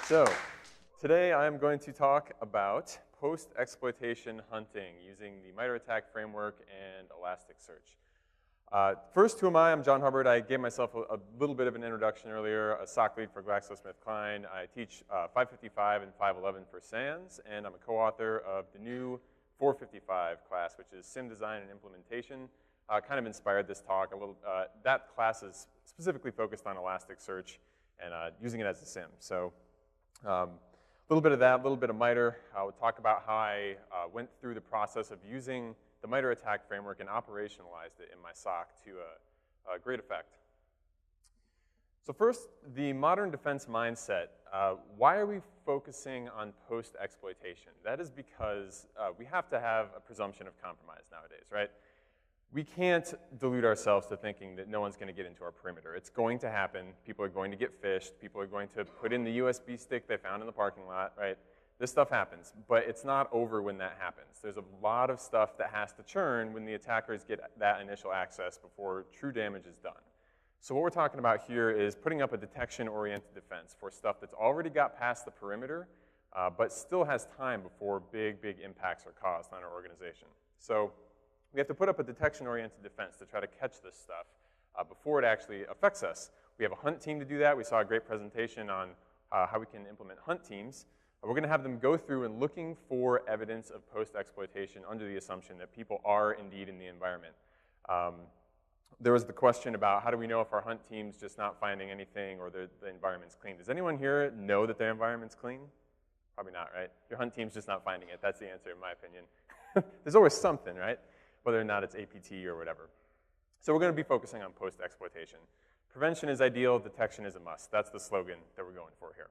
So, today I'm going to talk about post-exploitation hunting using the MITRE ATT&CK framework and Elasticsearch. First, who am I? I'm John Hubbard. I gave myself a little bit of an introduction earlier, a SOC lead for GlaxoSmithKline. I teach 555 and 511 for SANS, and I'm a co-author of the new 455 class, which is SIEM design and implementation. Kind of inspired this talk a little. That class is specifically focused on Elasticsearch and using it as a SIEM. So a little bit of that, a little bit of MITRE. I'll talk about how I went through the process of using the MITRE ATT&CK framework and operationalized it in my SOC to great effect. So first, the modern defense mindset. Why are we focusing on post-exploitation? That is because we have to have a presumption of compromise nowadays, right? We can't delude ourselves to thinking that no one's going to get into our perimeter. It's going to happen. People are going to get phished. People are going to put in the USB stick they found in the parking lot, right? This stuff happens, but it's not over when that happens. There's a lot of stuff that has to churn when the attackers get that initial access before true damage is done. So what we're talking about here is putting up a detection-oriented defense for stuff that's already got past the perimeter, but still has time before big impacts are caused on our organization. So we have to put up a detection-oriented defense to try to catch this stuff before it actually affects us. We have a hunt team to do that. We saw a great presentation on how we can implement hunt teams. We're going to have them go through and looking for evidence of post-exploitation under the assumption that people are indeed in the environment. There was the question about how do we know if our hunt team's just not finding anything or the environment's clean. Does anyone here know that their environment's clean? Probably not, right? Your hunt team's just not finding it. That's the answer in my opinion. There's always something, right? Whether or not it's APT or whatever. So we're going to be focusing on post-exploitation. Prevention is ideal, detection is a must. That's the slogan that we're going for here.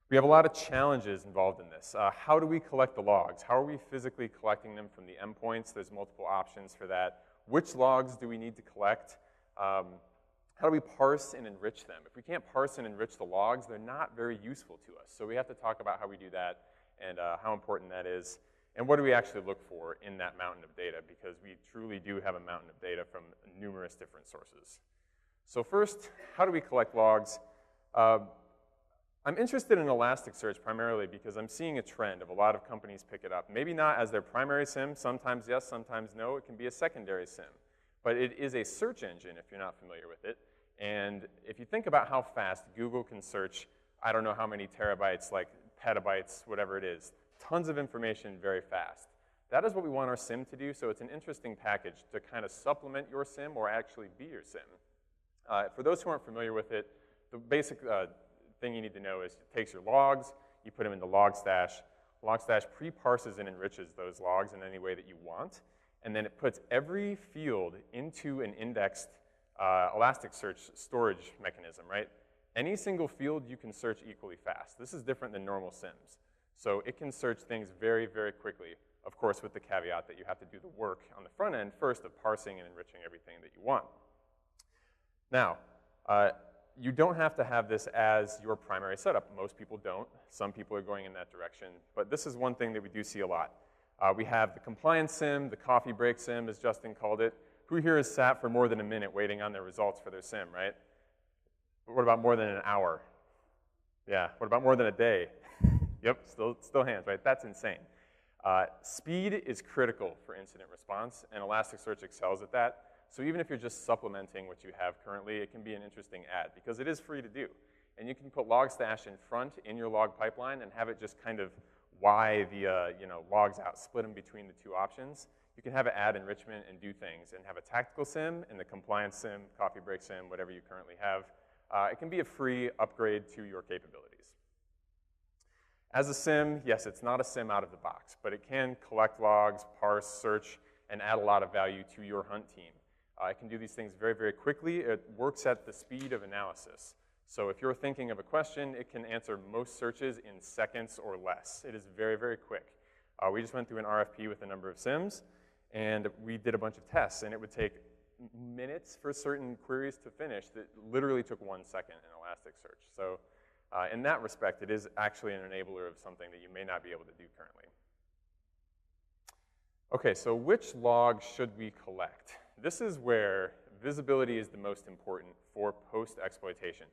We have a lot of challenges involved in this. How do we collect the logs? How are we physically collecting them from the endpoints? There's multiple options for that. Which logs do we need to collect? How do we parse and enrich them? If we can't parse and enrich the logs, they're not very useful to us. So we have to talk about how we do that and how important that is. And what do we actually look for in that mountain of data? Because we truly do have a mountain of data from numerous different sources. So first, how do we collect logs? I'm interested in Elasticsearch primarily because I'm seeing a trend of a lot of companies pick it up. Maybe not as their primary SIEM, sometimes yes, sometimes no. It can be a secondary SIEM. But it is a search engine if you're not familiar with it. And if you think about how fast Google can search, I don't know how many terabytes, like petabytes, whatever it is, tons of information very fast. That is what we want our SIEM to do, so it's an interesting package to kind of supplement your SIEM or actually be your SIEM. For those who aren't familiar with it, the basic thing you need to know is it takes your logs, you put them into LOGSTASH. LOGSTASH pre-parses and enriches those logs in any way that you want, and then it puts every field into an indexed Elasticsearch storage mechanism, right? Any single field you can search equally fast. This is different than normal SIEMs. So it can search things very quickly, of course with the caveat that you have to do the work on the front end first of parsing and enriching everything that you want. Now, you don't have to have this as your primary setup. Most people don't. Some people are going in that direction. But this is one thing that we do see a lot. We have the compliance SIEM, the coffee break SIEM, as Justin called it. Who here has sat for more than a minute waiting on their results for their SIEM, right? What about more than an hour? Yeah, what about more than a day? Yep, still hands, right? That's insane. Speed is critical for incident response, and Elasticsearch excels at that. So even if you're just supplementing what you have currently, it can be an interesting add because it is free to do. And you can put LOGSTASH in front in your log pipeline and have it just kind of Y the logs out, split them between the two options. You can have it add enrichment and do things and have a tactical SIEM and the compliance SIEM, coffee break SIEM, whatever you currently have. It can be a free upgrade to your capabilities. As a SIEM, yes, it's not a SIEM out of the box, but it can collect logs, parse, search, and add a lot of value to your hunt team. It can do these things very quickly. It works at the speed of analysis. So if you're thinking of a question, it can answer most searches in seconds or less. It is very quick. We just went through an RFP with a number of SIEMs, and we did a bunch of tests, and it would take minutes for certain queries to finish that literally took 1 second in Elasticsearch. So in that respect, it is actually an enabler of something that you may not be able to do currently. Okay, so which logs should we collect? This is where visibility is the most important for post-exploitation.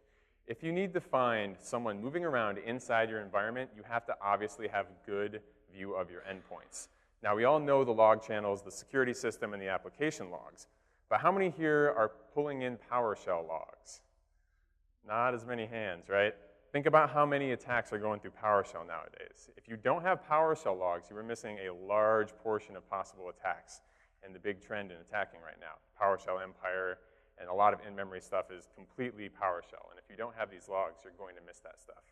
If you need to find someone moving around inside your environment, you have to obviously have good view of your endpoints. Now, we all know the log channels, the security system, and the application logs. But how many here are pulling in PowerShell logs? Not as many hands, right? Think about how many attacks are going through PowerShell nowadays. If you don't have PowerShell logs, you are missing a large portion of possible attacks. And the big trend in attacking right now, PowerShell Empire, and a lot of in-memory stuff is completely PowerShell. And if you don't have these logs, you're going to miss that stuff.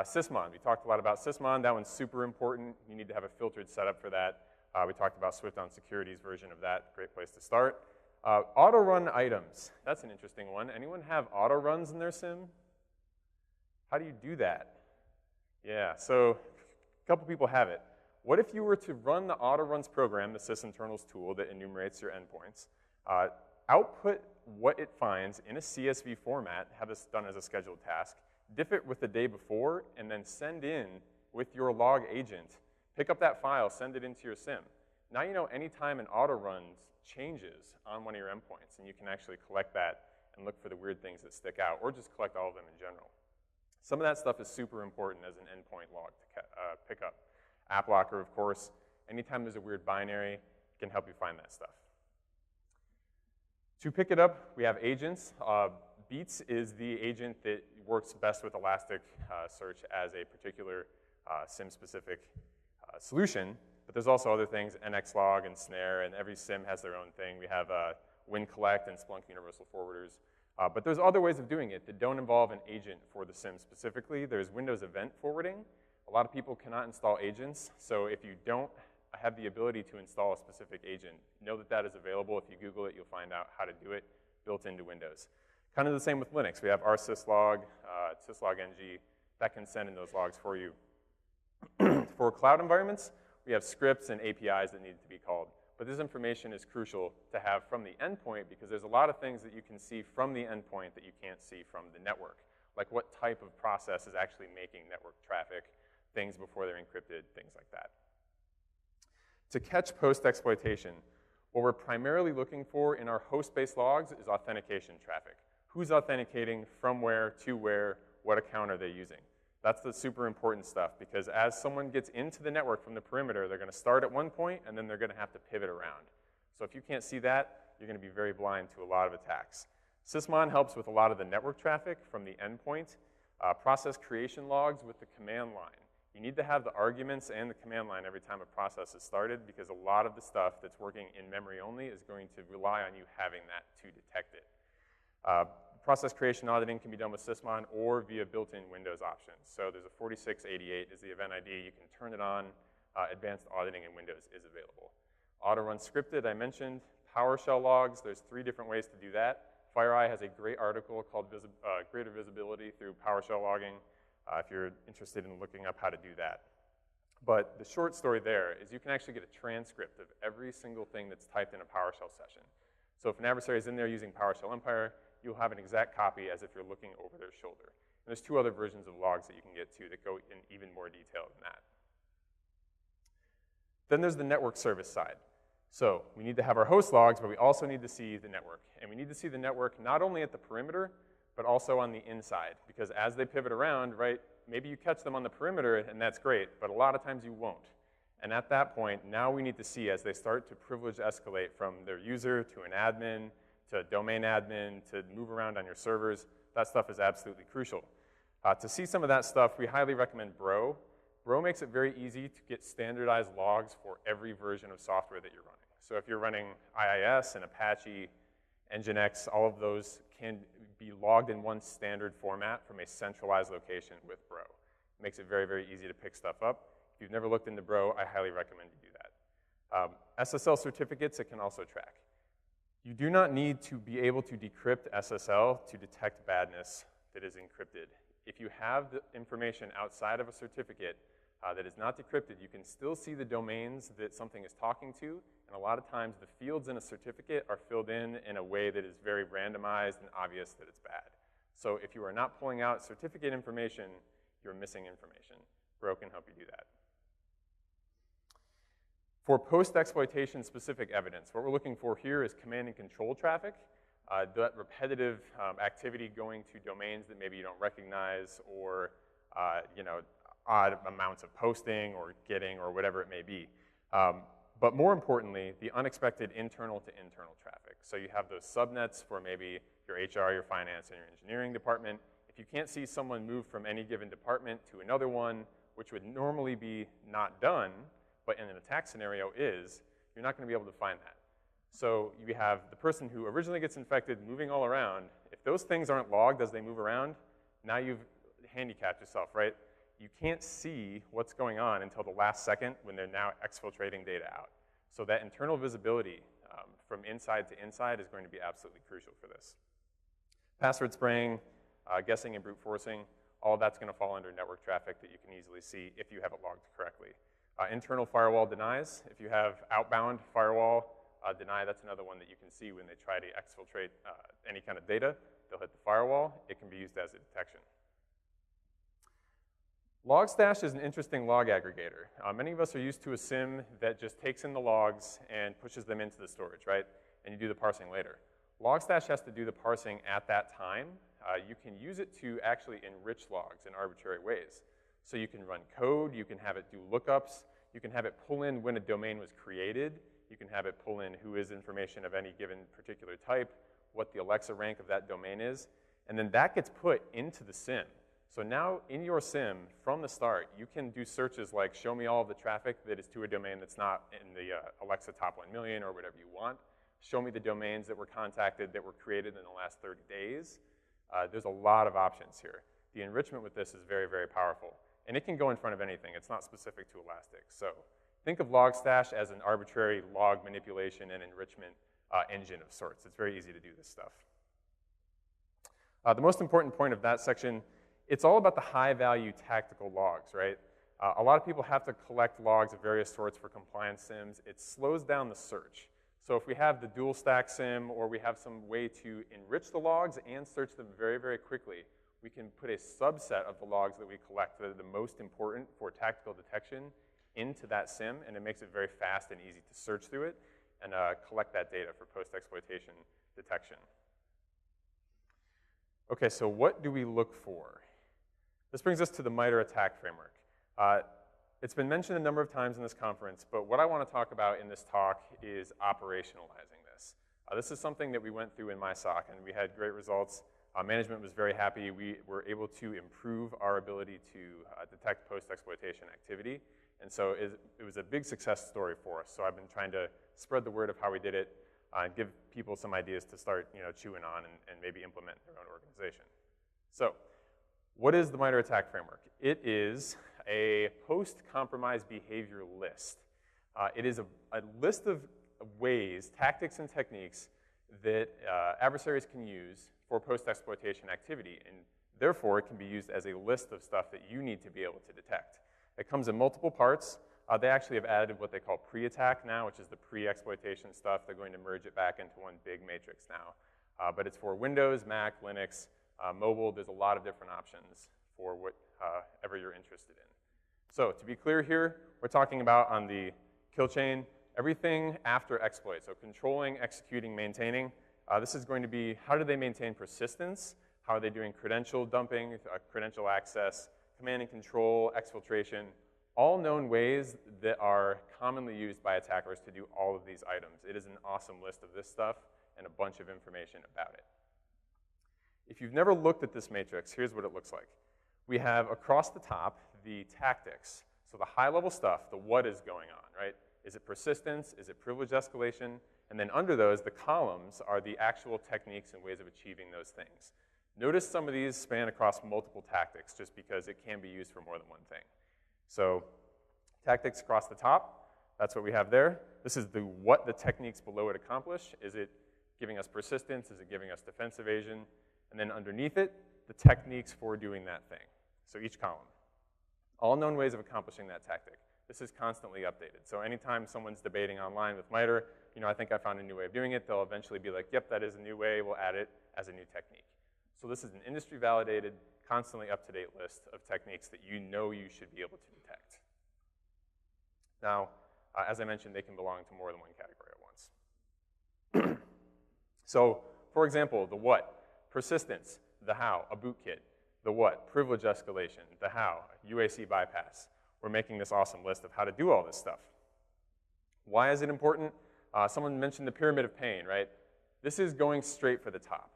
Sysmon, we talked a lot about Sysmon. That one's super important. You need to have a filtered setup for that. We talked about Swift on Security's version of that. Great place to start. Auto-run items. That's an interesting one. Anyone have auto-runs in their SIM? How do you do that? Yeah, so a couple people have it. What if you were to run the auto-runs program, the sysinternals tool that enumerates your endpoints, output what it finds in a CSV format, have this done as a scheduled task, diff it with the day before, and then send in with your log agent, pick up that file, send it into your SIM. Now you know anytime an auto-run changes on one of your endpoints, and you can actually collect that and look for the weird things that stick out, or just collect all of them in general. Some of that stuff is super important as an endpoint log to pick up. App Locker, of course, anytime there's a weird binary, it can help you find that stuff. To pick it up, we have agents. Beats is the agent that works best with Elasticsearch as a particular SIM-specific solution. But there's also other things, NXLog and Snare, and every SIM has their own thing. We have WinCollect and Splunk Universal Forwarders. But there's other ways of doing it that don't involve an agent for the SIM specifically. There's Windows Event Forwarding. A lot of people cannot install agents, so if you don't have the ability to install a specific agent, know that that is available. If you Google it, you'll find out how to do it built into Windows. Kind of the same with Linux. We have rsyslog, syslog-ng, that can send in those logs for you. For cloud environments, we have scripts and APIs that need to be called. But this information is crucial to have from the endpoint because there's a lot of things that you can see from the endpoint that you can't see from the network, like what type of process is actually making network traffic, things before they're encrypted, things like that. To catch post-exploitation, what we're primarily looking for in our host-based logs is authentication traffic. Who's authenticating, from where, to where, what account are they using? That's the super important stuff because as someone gets into the network from the perimeter, they're going to start at one point and then they're going to have to pivot around. So if you can't see that, you're going to be very blind to a lot of attacks. Sysmon helps with a lot of the network traffic from the endpoint. Process creation logs with the command line. You need to have the arguments and the command line every time a process is started because a lot of the stuff that's working in memory only is going to rely on you having that to detect it. Process creation auditing can be done with Sysmon or via built-in Windows options. So there's a 4688 is the event ID. You can turn it on. Advanced auditing in Windows is available. Auto-run scripted, I mentioned. PowerShell logs, there's 3 different ways to do that. FireEye has a great article called Greater Visibility through PowerShell logging if you're interested in looking up how to do that. But the short story there is you can actually get a transcript of every single thing that's typed in a PowerShell session. So if an adversary is in there using PowerShell Empire, you'll have an exact copy as if you're looking over their shoulder. And there's 2 other versions of logs that you can get to that go in even more detail than that. Then there's the network service side. So we need to have our host logs, but we also need to see the network. And we need to see the network not only at the perimeter, but also on the inside. Because as they pivot around, right, maybe you catch them on the perimeter, and that's great, but a lot of times you won't. And at that point, now we need to see as they start to privilege escalate from their user to an admin, to a domain admin, to move around on your servers, that stuff is absolutely crucial. To see some of that stuff, we highly recommend Bro. Bro makes it very easy to get standardized logs for every version of software that you're running. So if you're running IIS and Apache, Nginx, all of those can be logged in one standard format from a centralized location with Bro. It makes it very, very easy to pick stuff up. If you've never looked into Bro, I highly recommend you do that. SSL certificates, it can also track. You do not need to be able to decrypt SSL to detect badness that is encrypted. If you have the information outside of a certificate that is not decrypted, you can still see the domains that something is talking to, and a lot of times the fields in a certificate are filled in a way that is very randomized and obvious that it's bad. So if you are not pulling out certificate information, you're missing information. Bro can help you do that. For post-exploitation specific evidence, what we're looking for here is command and control traffic. that repetitive activity going to domains that maybe you don't recognize, or you know, odd amounts of posting or getting or whatever it may be. But more importantly, the unexpected internal to internal traffic. So you have those subnets for maybe your HR, your finance, and your engineering department. If you can't see someone move from any given department to another one, which would normally be not done, but in an attack scenario is, you're not going to be able to find that. So you have the person who originally gets infected moving all around. If those things aren't logged as they move around, now you've handicapped yourself, right? You can't see what's going on until the last second when they're now exfiltrating data out. So that internal visibility from inside to inside is going to be absolutely crucial for this. Password spraying, guessing and brute forcing, all of that's going to fall under network traffic that you can easily see if you have it logged correctly. Internal firewall denies. If you have outbound firewall deny, that's another one that you can see when they try to exfiltrate any kind of data. They'll hit the firewall. It can be used as a detection. LOGSTASH is an interesting log aggregator. Many of us are used to a SIEM that just takes in the logs and pushes them into the storage, right? And you do the parsing later. LOGSTASH has to do the parsing at that time. You can use it to actually enrich logs in arbitrary ways. So you can run code, you can have it do lookups, you can have it pull in when a domain was created, you can have it pull in who is information of any given particular type, what the Alexa rank of that domain is, and then that gets put into the SIEM. So now in your SIEM, from the start, you can do searches like show me all of the traffic that is to a domain that's not in the Alexa top 1 million or whatever you want. Show me the domains that were contacted that were created in the last 30 days. There's a lot of options here. The enrichment with this is very, very powerful. And it can go in front of anything. It's not specific to Elastic. So think of LOGSTASH as an arbitrary log manipulation and enrichment engine of sorts. It's very easy to do this stuff. The most important point of that section, it's all about the high-value tactical logs, right? A lot of people have to collect logs of various sorts for compliance SIEMs. It slows down the search. So if we have the dual stack SIEM, or we have some way to enrich the logs and search them very, very quickly, we can put a subset of the logs that we collect that are the most important for tactical detection into that SIEM, and it makes it very fast and easy to search through it and collect that data for post-exploitation detection. Okay, so what do we look for? This brings us to the MITRE ATT&CK framework. It's been mentioned a number of times in this conference, but what I want to talk about in this talk is operationalizing this. This is something that we went through in my SOC, and we had great results. Management was very happy. We were able to improve our ability to detect post-exploitation activity, and so it was a big success story for us. So I've been trying to spread the word of how we did it, and give people some ideas to start chewing on and maybe implement in their own organization. So what is the MITRE ATT&CK framework? It is a post-compromise behavior list. It is a list of ways, tactics, and techniques that adversaries can use for post-exploitation activity, and therefore it can be used as a list of stuff that you need to be able to detect. It comes in multiple parts. They actually have added what they call pre-attack now, which is the pre-exploitation stuff. They're going to merge it back into one big matrix now. But it's for Windows, Mac, Linux, mobile. There's a lot of different options for whatever you're interested in. So to be clear here, we're talking about on the kill chain, everything after exploit. So controlling, executing, maintaining. This is going to be how do they maintain persistence? How are they doing credential dumping, credential access, command and control, exfiltration, all known ways that are commonly used by attackers to do all of these items. It is an awesome list of this stuff and a bunch of information about it. If you've never looked at this matrix, here's what it looks like. We have across the top the tactics. So the high-level stuff, the what is going on, right? Is it persistence? Is it privilege escalation? And then under those, the columns are the actual techniques and ways of achieving those things. Notice some of these span across multiple tactics just because it can be used for more than one thing. So tactics across the top, that's what we have there. This is the what the techniques below it accomplish. Is it giving us persistence? Is it giving us defense evasion? And then underneath it, the techniques for doing that thing. So each column. All known ways of accomplishing that tactic. This is constantly updated. So anytime someone's debating online with MITRE, I think I found a new way of doing it, they'll eventually be like, yep, that is a new way, we'll add it as a new technique. So this is an industry-validated, constantly up-to-date list of techniques that you know you should be able to detect. Now, as I mentioned, they can belong to more than one category at once. So For example, the what, persistence, the how, a bootkit, the what, privilege escalation, the how, UAC bypass. We're making this awesome list of how to do all this stuff. Why is it important? Someone mentioned the pyramid of pain, right? This is going straight for the top.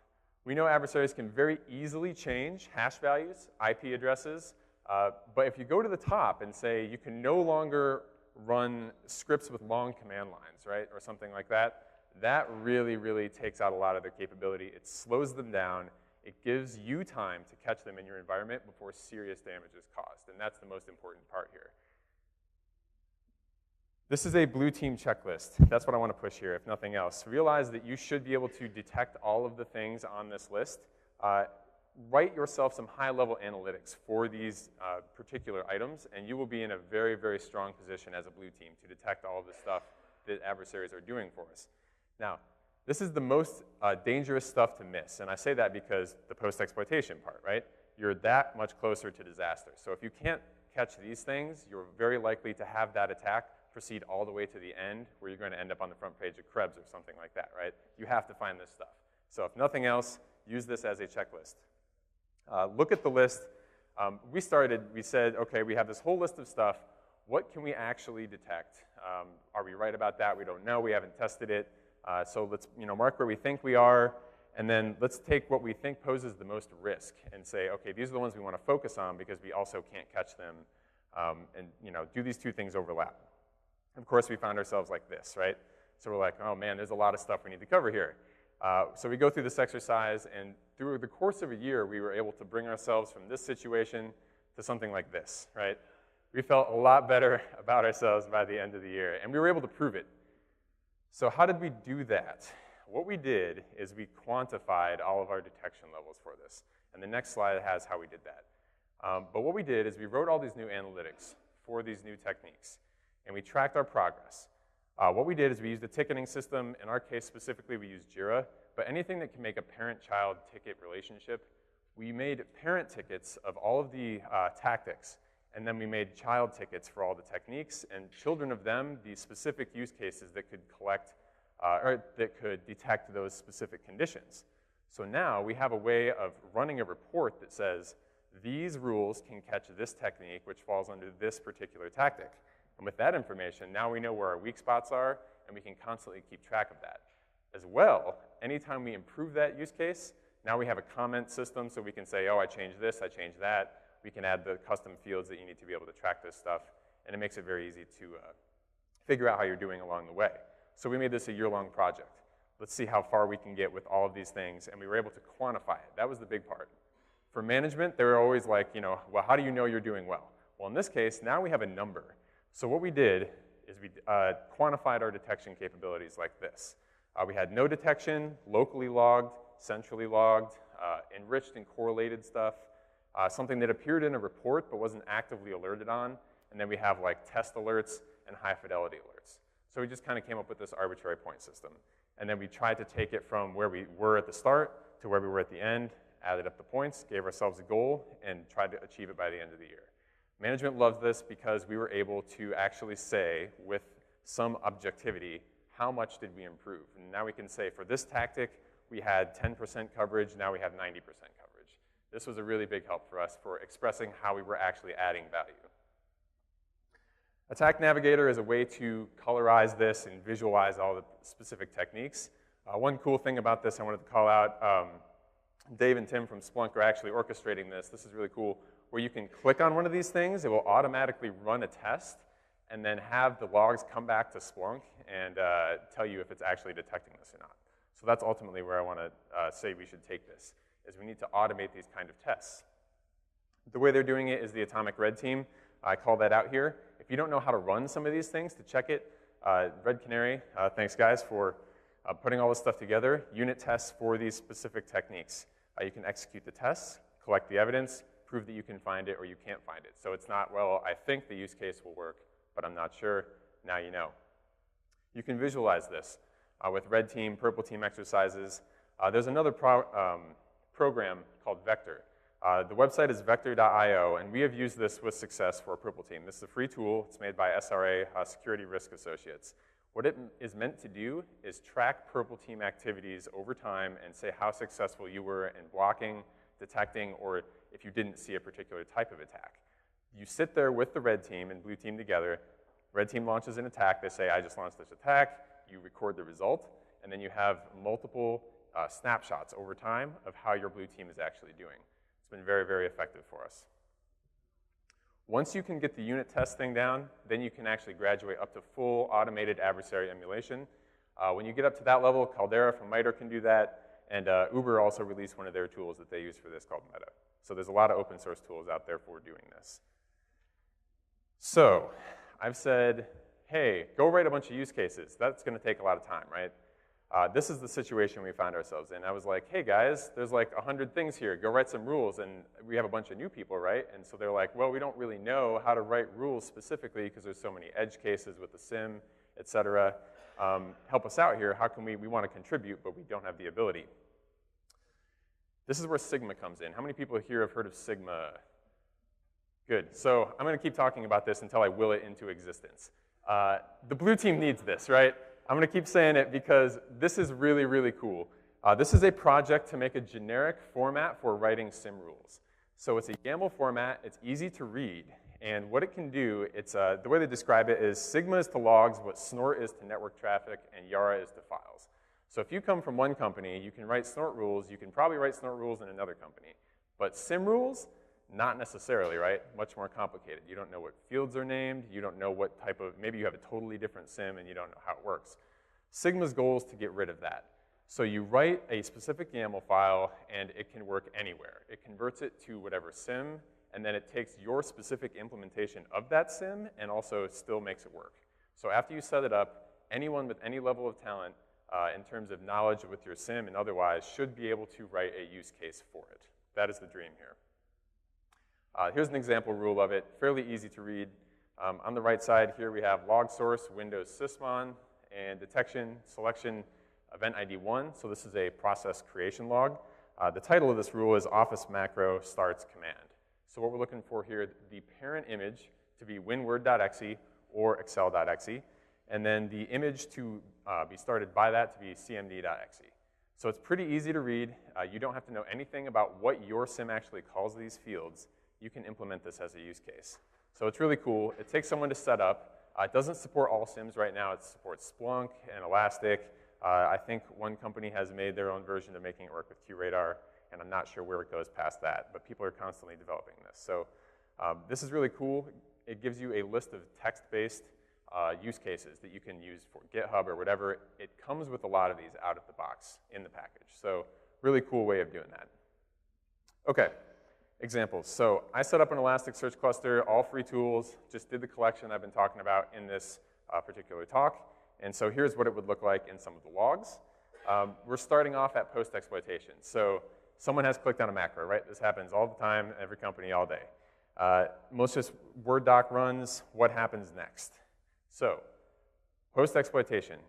We know adversaries can very easily change hash values, IP addresses, but if you go to the top and say you can no longer run scripts with long command lines, right, or something like that, that really, really takes out a lot of their capability. It slows them down. It gives you time to catch them in your environment before serious damage is caused, and that's the most important part here. This is a blue team checklist. That's what I want to push here, if nothing else. Realize that you should be able to detect all of the things on this list. Write yourself some high-level analytics for these particular items, and you will be in a very, very strong position as a blue team to detect all of the stuff that adversaries are doing for us. Now, this is the most dangerous stuff to miss, and I say that because the post-exploitation part, right? You're that much closer to disaster. So if you can't catch these things, you're very likely to have that attack proceed all the way to the end, where you're going to end up on the front page of Krebs or something like that, right? You have to find this stuff. So if nothing else, use this as a checklist. Look at the list. We said, okay, we have this whole list of stuff. What can we actually detect? Are we right about that? We don't know. We haven't tested it. So let's mark where we think we are, and then let's take what we think poses the most risk and say, okay, these are the ones we want to focus on because we also can't catch them, and do these two things overlap? Of course, we found ourselves like this, right? So we're like, oh man, there's a lot of stuff we need to cover here. So we go through this exercise, and through the course of a year, we were able to bring ourselves from this situation to something like this, right? We felt a lot better about ourselves by the end of the year, and we were able to prove it. So how did we do that? What we did is we quantified all of our detection levels for this, and the next slide has how we did that. But what we did is we wrote all these new analytics for these new techniques, and we tracked our progress. What we did is we used a ticketing system. In our case specifically, we used Jira, but anything that can make a parent-child ticket relationship, we made parent tickets of all of the tactics, and then we made child tickets for all the techniques, and children of them, the specific use cases that could collect, or that could detect those specific conditions. So now we have a way of running a report that says, these rules can catch this technique, which falls under this particular tactic. And with that information, now we know where our weak spots are, and we can constantly keep track of that. As well, anytime we improve that use case, now we have a comment system, so we can say, oh, I changed this, I changed that. We can add the custom fields that you need to be able to track this stuff, and it makes it very easy to figure out how you're doing along the way. So we made this a year-long project. Let's see how far we can get with all of these things, and we were able to quantify it. That was the big part. For management, they were always like, well, how do you know you're doing well? Well, in this case, now we have a number. So what we did is we quantified our detection capabilities like this. We had no detection, locally logged, centrally logged, enriched and correlated stuff, something that appeared in a report but wasn't actively alerted on, and then we have like test alerts and high fidelity alerts. So we just kind of came up with this arbitrary point system. And then we tried to take it from where we were at the start to where we were at the end, added up the points, gave ourselves a goal, and tried to achieve it by the end of the year. Management loved this because we were able to actually say with some objectivity, how much did we improve? And now we can say for this tactic, we had 10% coverage, now we have 90% coverage. This was a really big help for us for expressing how we were actually adding value. Attack Navigator is a way to colorize this and visualize all the specific techniques. One cool thing about this I wanted to call out, Dave and Tim from Splunk are actually orchestrating this. This is really cool, where you can click on one of these things, it will automatically run a test, and then have the logs come back to Splunk and tell you if it's actually detecting this or not. So that's ultimately where I want to say we should take this, is we need to automate these kind of tests. The way they're doing it is the Atomic Red team. I call that out here. If you don't know how to run some of these things to check it, Red Canary, thanks guys for putting all this stuff together, unit tests for these specific techniques. You can execute the tests, collect the evidence, prove that you can find it or you can't find it. So it's not, well, I think the use case will work, but I'm not sure. Now you know. You can visualize this with red team, purple team exercises. There's another program called Vector. The website is vector.io, and we have used this with success for a purple team. This is a free tool. It's made by SRA, Security Risk Associates. What it is meant to do is track purple team activities over time and say how successful you were in blocking, detecting, or if you didn't see a particular type of attack. You sit there with the red team and blue team together. Red team launches an attack. They say, I just launched this attack. You record the result, and then you have multiple snapshots over time of how your blue team is actually doing. It's been very, very effective for us. Once you can get the unit test thing down, then you can actually graduate up to full automated adversary emulation. When you get up to that level, Caldera from MITRE can do that, and Uber also released one of their tools that they use for this called Meta. So there's a lot of open source tools out there for doing this. So I've said, hey, go write a bunch of use cases. That's going to take a lot of time, right? This is the situation we found ourselves in. I was like, hey guys, there's like 100 things here. Go write some rules. And we have a bunch of new people, right? And so they're like, well, we don't really know how to write rules specifically because there's so many edge cases with the SIEM, et cetera. Help us out here. How can we want to contribute, but we don't have the ability. This is where Sigma comes in. How many people here have heard of Sigma? Good. So I'm going to keep talking about this until I will it into existence. The blue team needs this, right? I'm going to keep saying it because this is really, really cool. This is a project to make a generic format for writing SIM rules. So it's a YAML format. It's easy to read. And what it can do, the way they describe it is Sigma is to logs what Snort is to network traffic, and Yara is to files. So if you come from one company, you can write Snort rules. You can probably write Snort rules in another company. But SIM rules, not necessarily, right? Much more complicated. You don't know what fields are named. You don't know what type of, maybe you have a totally different SIM and you don't know how it works. Sigma's goal is to get rid of that. So you write a specific YAML file and it can work anywhere. It converts it to whatever SIM, and then it takes your specific implementation of that SIM and also still makes it work. So after you set it up, anyone with any level of talent in terms of knowledge with your SIM and otherwise should be able to write a use case for it. That is the dream here. Here's an example rule of it, fairly easy to read. On the right side here we have log source, Windows sysmon, and detection, selection, event ID 1. So this is a process creation log. The title of this rule is office macro starts command. So what we're looking for here, the parent image to be winword.exe or excel.exe, and then the image to be started by that to be cmd.exe. So it's pretty easy to read. You don't have to know anything about what your SIM actually calls these fields. You can implement this as a use case. So it's really cool. It takes someone to set up. It doesn't support all SIMs right now. It supports Splunk and Elastic. I think one company has made their own version of making it work with QRadar, and I'm not sure where it goes past that, but people are constantly developing this. So this is really cool. It gives you a list of text-based use cases that you can use for GitHub or whatever. It comes with a lot of these out of the box in the package. So really cool way of doing that. Okay. Examples. So I set up an Elasticsearch cluster, all free tools, just did the collection I've been talking about in this particular talk. And so here's what it would look like in some of the logs. We're starting off at post-exploitation. So someone has clicked on a macro, right? This happens all the time, every company, all day. Most just Word doc runs, what happens next? So post-exploitation.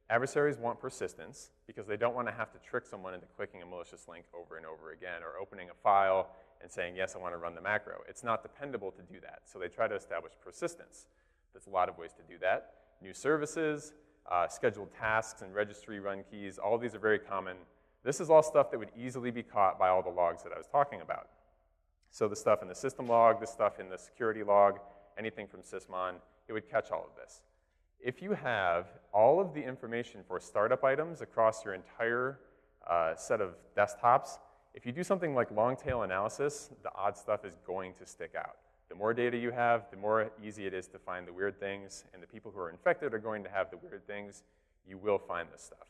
Adversaries want persistence because they don't want to have to trick someone into clicking a malicious link over and over again or opening a file and saying, yes, I want to run the macro. It's not dependable to do that. So they try to establish persistence. There's a lot of ways to do that. New services, scheduled tasks, and registry run keys, all of these are very common. This is all stuff that would easily be caught by all the logs that I was talking about. So the stuff in the system log, the stuff in the security log, anything from sysmon, it would catch all of this. If you have all of the information for startup items across your entire set of desktops, if you do something like long tail analysis, the odd stuff is going to stick out. The more data you have, the more easy it is to find the weird things, and the people who are infected are going to have the weird things. You will find this stuff.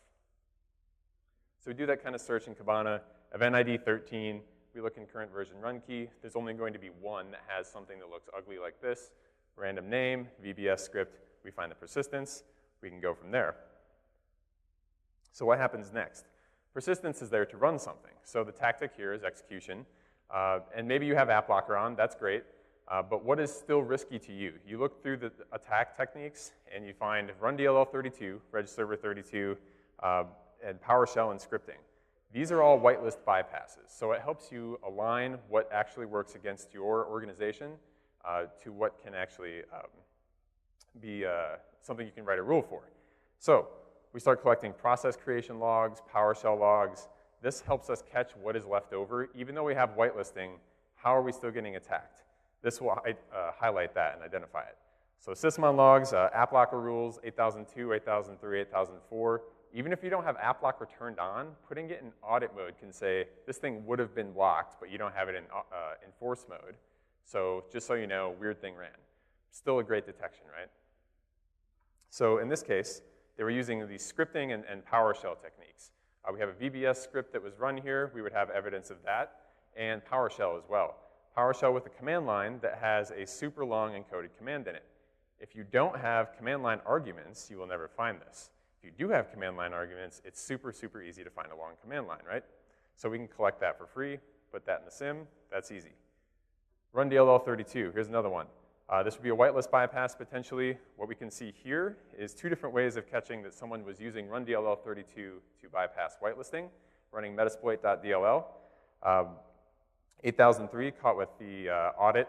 So we do that kind of search in Kibana. Event ID 13, we look in current version run key. There's only going to be one that has something that looks ugly like this. Random name, VBS script, we find the persistence. We can go from there. So what happens next? Persistence is there to run something. So the tactic here is execution. And maybe you have app locker on, that's great. But what is still risky to you? You look through the attack techniques and you find run DLL32, reg server 32, and PowerShell and scripting. These are all whitelist bypasses. So it helps you align what actually works against your organization to what can actually be something you can write a rule for. So we start collecting process creation logs, PowerShell logs. This helps us catch what is left over. Even though we have whitelisting, how are we still getting attacked? This will highlight that and identify it. So sysmon logs, app locker rules, 8002, 8003, 8004. Even if you don't have app locker turned on, putting it in audit mode can say, this thing would have been blocked, but you don't have it in enforce mode. So just so you know, weird thing ran. Still a great detection, right? So in this case, they were using these scripting and PowerShell techniques. We have a VBS script that was run here. We would have evidence of that, and PowerShell as well. PowerShell with a command line that has a super long encoded command in it. If you don't have command line arguments, you will never find this. If you do have command line arguments, it's super, super easy to find a long command line, right? So we can collect that for free, put that in the SIM, that's easy. Run DLL32, here's another one. This would be a whitelist bypass potentially. What we can see here is two different ways of catching that someone was using run DLL32 to bypass whitelisting, running metasploit.dll. 8003 caught with the audit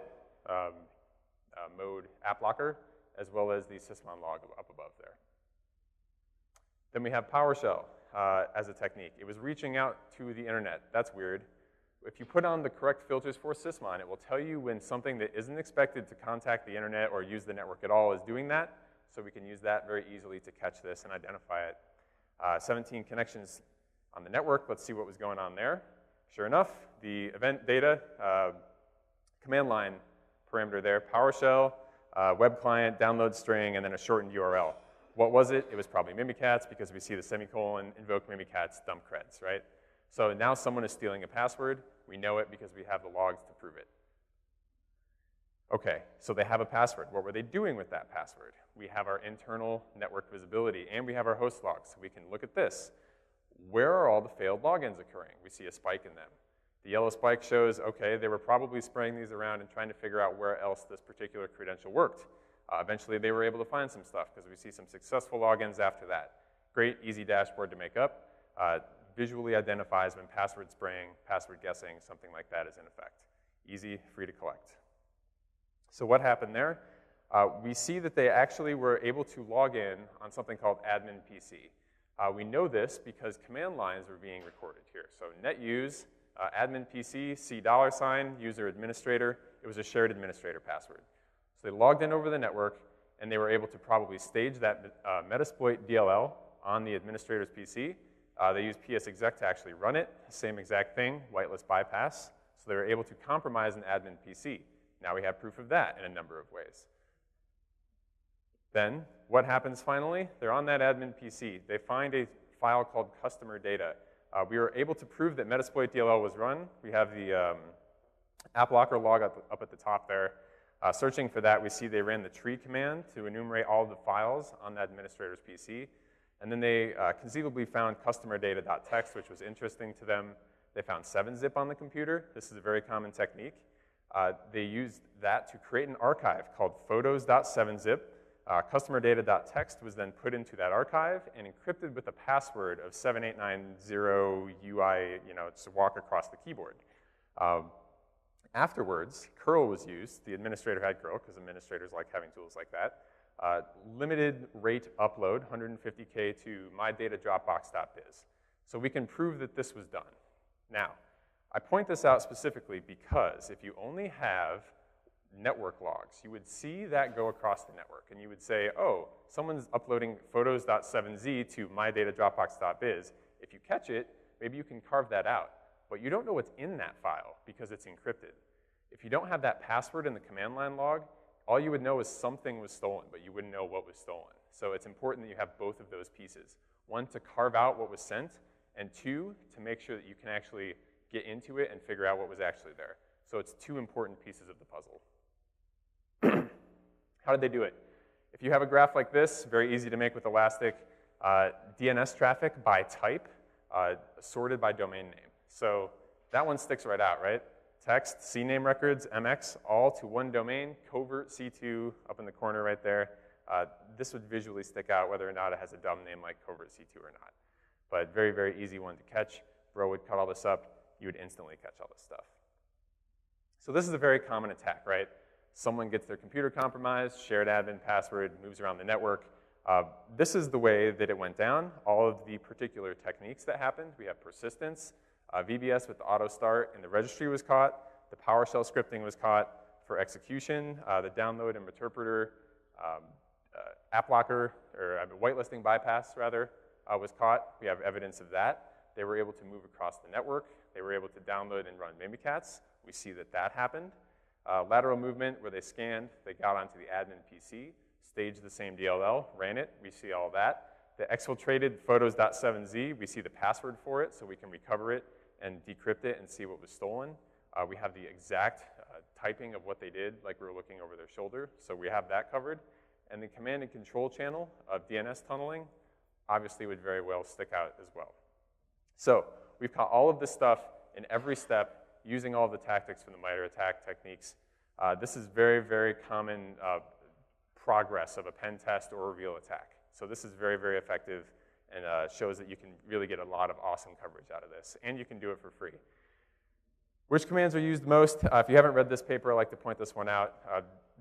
mode app locker, as well as the sysmon log up above there. Then we have PowerShell as a technique. It was reaching out to the internet. That's weird. If you put on the correct filters for sysmon, it will tell you when something that isn't expected to contact the internet or use the network at all is doing that. So we can use that very easily to catch this and identify it. 17 connections on the network. Let's see what was going on there. Sure enough, the event data command line parameter there, PowerShell, web client, download string, and then a shortened URL. What was it? It was probably Mimikatz, because we see the semicolon, invoke Mimikatz, dump creds, right? So now someone is stealing a password. We know it because we have the logs to prove it. Okay, so they have a password. What were they doing with that password? We have our internal network visibility, and we have our host logs. So we can look at this. Where are all the failed logins occurring? We see a spike in them. The yellow spike shows, okay, they were probably spraying these around and trying to figure out where else this particular credential worked. Eventually, they were able to find some stuff because we see some successful logins after that. Great, easy dashboard to make up. Visually identifies when password spraying, password guessing, something like that is in effect. Easy, free to collect. So what happened there? We see that they actually were able to log in on something called admin PC. We know this because command lines were being recorded here. So netuse, admin PC, $, user administrator. It was a shared administrator password. So they logged in over the network, and they were able to probably stage that Metasploit DLL on the administrator's PC. They used PSExec to actually run it, same exact thing, whitelist bypass. So they were able to compromise an admin PC. Now we have proof of that in a number of ways. Then, what happens finally? They're on that admin PC. They find a file called customer data. We were able to prove that Metasploit DLL was run. We have the app locker log up at the top there. Searching for that, we see they ran the tree command to enumerate all of the files on the administrator's PC. And then they conceivably found customer data.txt, which was interesting to them. They found 7-zip on the computer. This is a very common technique. They used that to create an archive called photos.7zip. Customer data.txt was then put into that archive and encrypted with a password of 7890UI, to walk across the keyboard. Afterwards, curl was used. The administrator had curl because administrators like having tools like that. Limited rate upload, 150K to mydatadropbox.biz. So we can prove that this was done. Now, I point this out specifically because if you only have network logs, you would see that go across the network, and you would say, oh, someone's uploading photos.7z to mydatadropbox.biz. If you catch it, maybe you can carve that out. But you don't know what's in that file because it's encrypted. If you don't have that password in the command line log, all you would know is something was stolen, but you wouldn't know what was stolen. So it's important that you have both of those pieces. One, to carve out what was sent, and two, to make sure that you can actually get into it and figure out what was actually there. So it's two important pieces of the puzzle. How did they do it? If you have a graph like this, very easy to make with Elastic, DNS traffic by type, sorted by domain name. So that one sticks right out, right? Text, CNAME records, MX, all to one domain, covert C2 up in the corner right there. This would visually stick out whether or not it has a dumb name like covert C2 or not. But very, very easy one to catch. Bro would cut all this up. You would instantly catch all this stuff. So this is a very common attack, right? Someone gets their computer compromised, shared admin password, moves around the network. This is the way that it went down. All of the particular techniques that happened. We have persistence, VBS with the auto start, and the registry was caught. The PowerShell scripting was caught. For execution, the download and interpreter, app locker, or whitelisting bypass, rather, was caught. We have evidence of that. They were able to move across the network. They were able to download and run Mimikatz. We see that that happened. Lateral movement, where they scanned, they got onto the admin PC, staged the same DLL, ran it. We see all that. The exfiltrated photos.7z, we see the password for it, so we can recover it and decrypt it and see what was stolen. We have the exact typing of what they did, like we were looking over their shoulder, so we have that covered. And the command and control channel of DNS tunneling obviously would very well stick out as well. So we've caught all of this stuff in every step using all of the tactics from the MITRE ATT&CK techniques. This is very, very common progress of a pen test or reveal attack. So this is very, very effective and shows that you can really get a lot of awesome coverage out of this, and you can do it for free. Which commands are used most? If you haven't read this paper, I like to point this one out.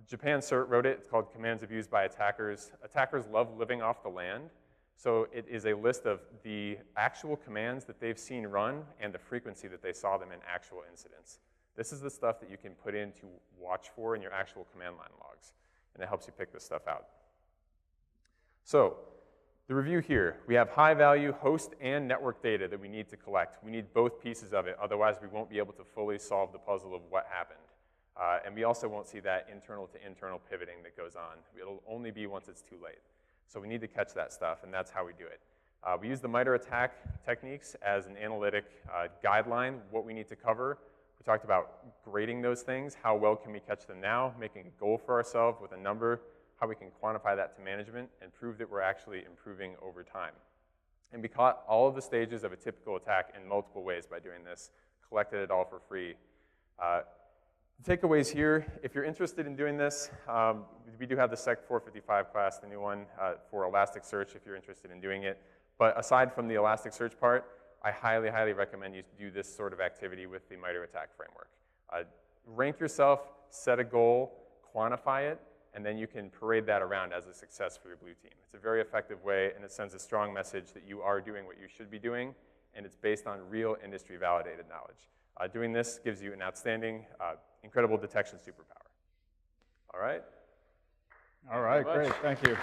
Japan CERT wrote it. It's called Commands Abused by Attackers. Attackers love living off the land. So it is a list of the actual commands that they've seen run and the frequency that they saw them in actual incidents. This is the stuff that you can put in to watch for in your actual command line logs. And it helps you pick this stuff out. So the review here, we have high-value host and network data that we need to collect. We need both pieces of it, otherwise we won't be able to fully solve the puzzle of what happened. And we also won't see that internal-to-internal pivoting that goes on. It'll only be once it's too late. So we need to catch that stuff, and that's how we do it. We use the MITRE ATT&CK techniques as an analytic guideline, what we need to cover. We talked about grading those things. How well can we catch them now? Making a goal for ourselves with a number. How we can quantify that to management and prove that we're actually improving over time. And we caught all of the stages of a typical attack in multiple ways by doing this, collected it all for free. The takeaways here, if you're interested in doing this, we do have the SEC 455 class, the new one, for Elasticsearch if you're interested in doing it. But aside from the Elasticsearch part, I highly, highly recommend you do this sort of activity with the MITRE ATT&CK framework. Rank yourself, set a goal, quantify it, and then you can parade that around as a success for your blue team. It's a very effective way, and it sends a strong message that you are doing what you should be doing, and it's based on real industry-validated knowledge. Doing this gives you an outstanding, incredible detection superpower. All right? All right, great, thank you.